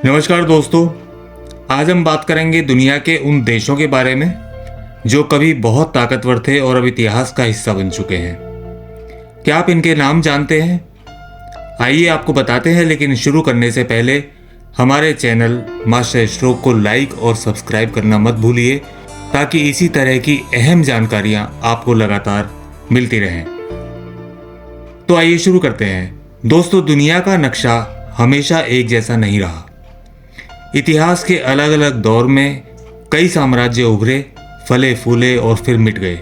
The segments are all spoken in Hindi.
नमस्कार दोस्तों, आज हम बात करेंगे दुनिया के उन देशों के बारे में जो कभी बहुत ताकतवर थे और अब इतिहास का हिस्सा बन चुके हैं। क्या आप इनके नाम जानते हैं? आइए आपको बताते हैं, लेकिन शुरू करने से पहले हमारे चैनल मास्टर स्ट्रोक को लाइक और सब्सक्राइब करना मत भूलिए, ताकि इसी तरह की अहम जानकारियां आपको लगातार मिलती रहें। तो आइए शुरू करते हैं। दोस्तों, दुनिया का नक्शा हमेशा एक जैसा नहीं रहा। इतिहास के अलग अलग दौर में कई साम्राज्य उभरे, फले फूले और फिर मिट गए।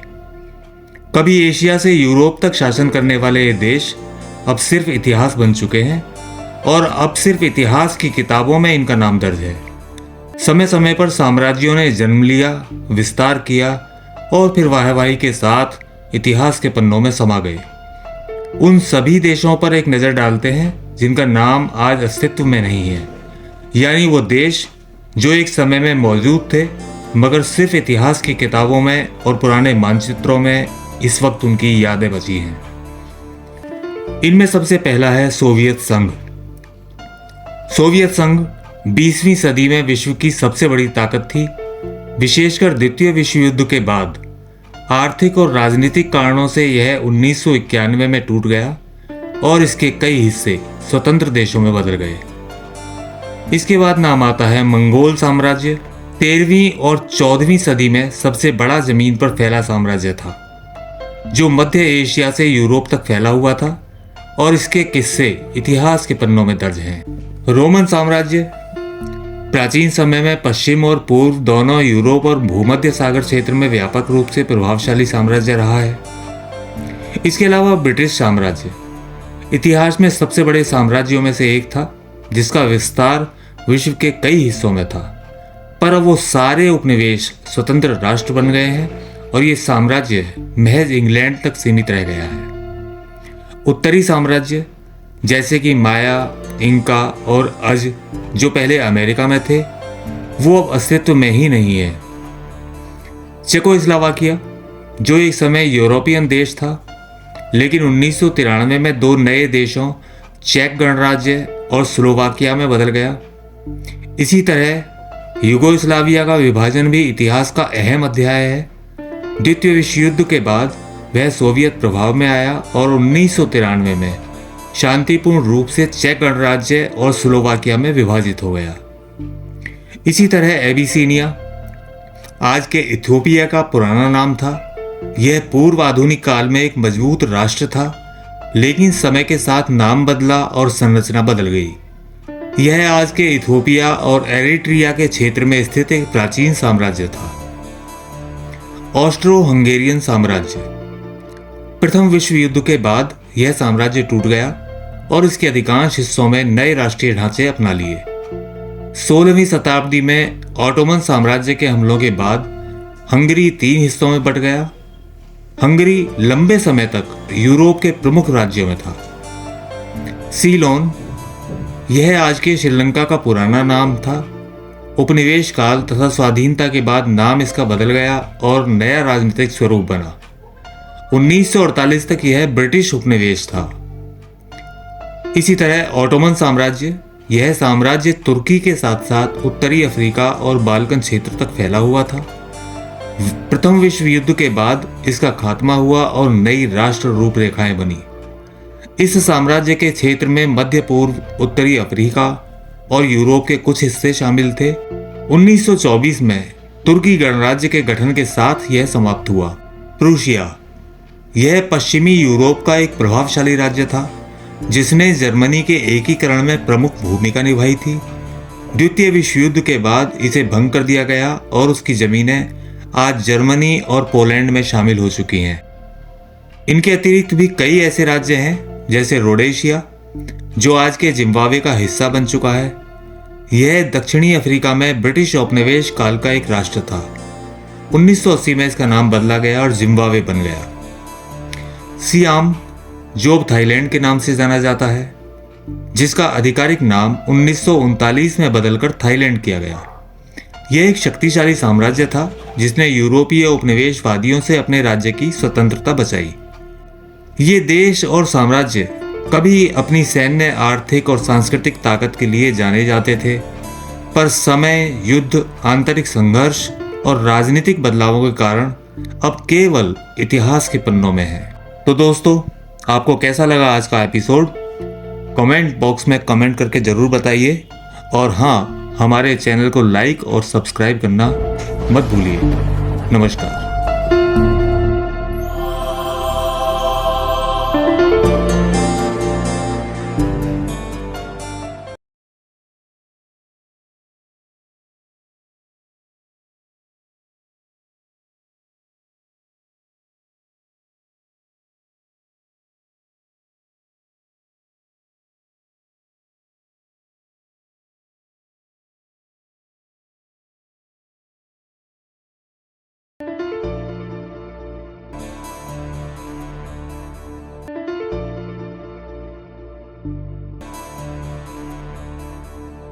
कभी एशिया से यूरोप तक शासन करने वाले ये देश अब सिर्फ इतिहास बन चुके हैं और अब सिर्फ इतिहास की किताबों में इनका नाम दर्ज है। समय समय पर साम्राज्यों ने जन्म लिया, विस्तार किया और फिर वाहवाही के साथ इतिहास के पन्नों में समा गए। उन सभी देशों पर एक नज़र डालते हैं जिनका नाम आज अस्तित्व में नहीं है, यानी वो देश जो एक समय में मौजूद थे मगर सिर्फ इतिहास की किताबों में और पुराने मानचित्रों में इस वक्त उनकी यादें बची हैं। इनमें सबसे पहला है सोवियत संघ। सोवियत संघ 20वीं सदी में विश्व की सबसे बड़ी ताकत थी। विशेषकर द्वितीय विश्व युद्ध के बाद आर्थिक और राजनीतिक कारणों से यह 1991 में टूट गया और इसके कई हिस्से स्वतंत्र देशों में बदल गए। इसके बाद नाम आता है मंगोल साम्राज्य। 13वीं और 14वीं सदी में सबसे बड़ा जमीन पर फैला साम्राज्य था, जो मध्य एशिया से यूरोप तक फैला हुआ था और इसके किस्से इतिहास के पन्नों में दर्ज हैं। रोमन साम्राज्य प्राचीन समय में पश्चिम और पूर्व दोनों यूरोप और भूमध्य सागर क्षेत्र में व्यापक रूप से प्रभावशाली साम्राज्य रहा है। इसके अलावा ब्रिटिश साम्राज्य इतिहास में सबसे बड़े साम्राज्यों में से एक था, जिसका विस्तार विश्व के कई हिस्सों में था, पर अब वो सारे उपनिवेश स्वतंत्र राष्ट्र बन गए हैं और ये साम्राज्य महज इंग्लैंड तक सीमित रह गया है। उत्तरी साम्राज्य जैसे कि माया, इंका और अज, जो पहले अमेरिका में थे, वो अब अस्तित्व में ही नहीं है। चेकोस्लोवाकिया, जो एक समय यूरोपियन देश था, लेकिन 1993 में दो नए देशों चेक गणराज्य और स्लोवाकिया में बदल गया। इसी तरह यूगोस्लाविया का विभाजन भी इतिहास का अहम अध्याय है। द्वितीय विश्व युद्ध के बाद वह सोवियत प्रभाव में आया और 1993 में शांतिपूर्ण रूप से चेक गणराज्य और स्लोवाकिया में विभाजित हो गया। इसी तरह एबिसिनिया, आज के इथियोपिया का पुराना नाम था। यह पूर्व आधुनिक काल में एक मजबूत राष्ट्र था, लेकिन समय के साथ नाम बदला और संरचना बदल गई। यह आज के इथियोपिया और एरिट्रिया के क्षेत्र में स्थित एक प्राचीन साम्राज्य था। ऑस्ट्रो हंगेरियन साम्राज्य, प्रथम विश्व युद्ध के बाद यह साम्राज्य टूट गया और इसके अधिकांश हिस्सों में नए राष्ट्रीय ढांचे अपना लिए। 16वीं शताब्दी में ऑटोमन साम्राज्य के हमलों के बाद हंगरी 3 हिस्सों में बंट गया। हंगरी लंबे समय तक यूरोप के प्रमुख राज्यों में था। सीलोन, यह आज के श्रीलंका का पुराना नाम था। उपनिवेश काल तथा स्वाधीनता के बाद नाम इसका बदल गया और नया राजनीतिक स्वरूप बना। 1948 तक यह ब्रिटिश उपनिवेश था। इसी तरह ऑटोमन साम्राज्य, यह साम्राज्य तुर्की के साथ साथ उत्तरी अफ्रीका और बाल्कन क्षेत्र तक फैला हुआ था। प्रथम विश्व युद्ध के बाद इसका खात्मा हुआ और नई राष्ट्र रूपरेखाएं बनी। इस साम्राज्य के क्षेत्र में मध्य पूर्व, उत्तरी अफ्रीका और यूरोप के कुछ हिस्से शामिल थे। 1924 में तुर्की गणराज्य के गठन के साथ यह समाप्त हुआ। प्रूशिया, यह पश्चिमी यूरोप का एक प्रभावशाली राज्य था, जिसने जर्मनी के एकीकरण में प्रमुख भूमिका निभाई थी। द्वितीय विश्व युद्ध के बाद इसे भंग कर दिया गया और उसकी जमीनें आज जर्मनी और पोलैंड में शामिल हो चुकी हैं। इनके अतिरिक्त भी कई ऐसे राज्य हैं, जैसे रोडेशिया, जो आज के जिम्बाब्वे का हिस्सा बन चुका है। यह दक्षिणी अफ्रीका में ब्रिटिश औपनिवेश काल का एक राष्ट्र था। 1980 में इसका नाम बदला गया और जिम्बाब्वे बन गया। सियाम, जो अब थाईलैंड के नाम से जाना जाता है, जिसका आधिकारिक नाम 1939 में बदलकर थाईलैंड किया गया। यह एक शक्तिशाली साम्राज्य था जिसने यूरोपीय उपनिवेशवादियों से अपने राज्य की स्वतंत्रता बचाई। ये देश और साम्राज्य कभी अपनी सैन्य, आर्थिक और सांस्कृतिक ताकत के लिए जाने जाते थे, पर समय, युद्ध, आंतरिक संघर्ष और राजनीतिक बदलावों के कारण अब केवल इतिहास के पन्नों में है। तो दोस्तों, आपको कैसा लगा आज का एपिसोड? कमेंट बॉक्स में कमेंट करके जरूर बताइए। और हाँ, हमारे चैनल को लाइक और सब्सक्राइब करना मत भूलिए। नमस्कार।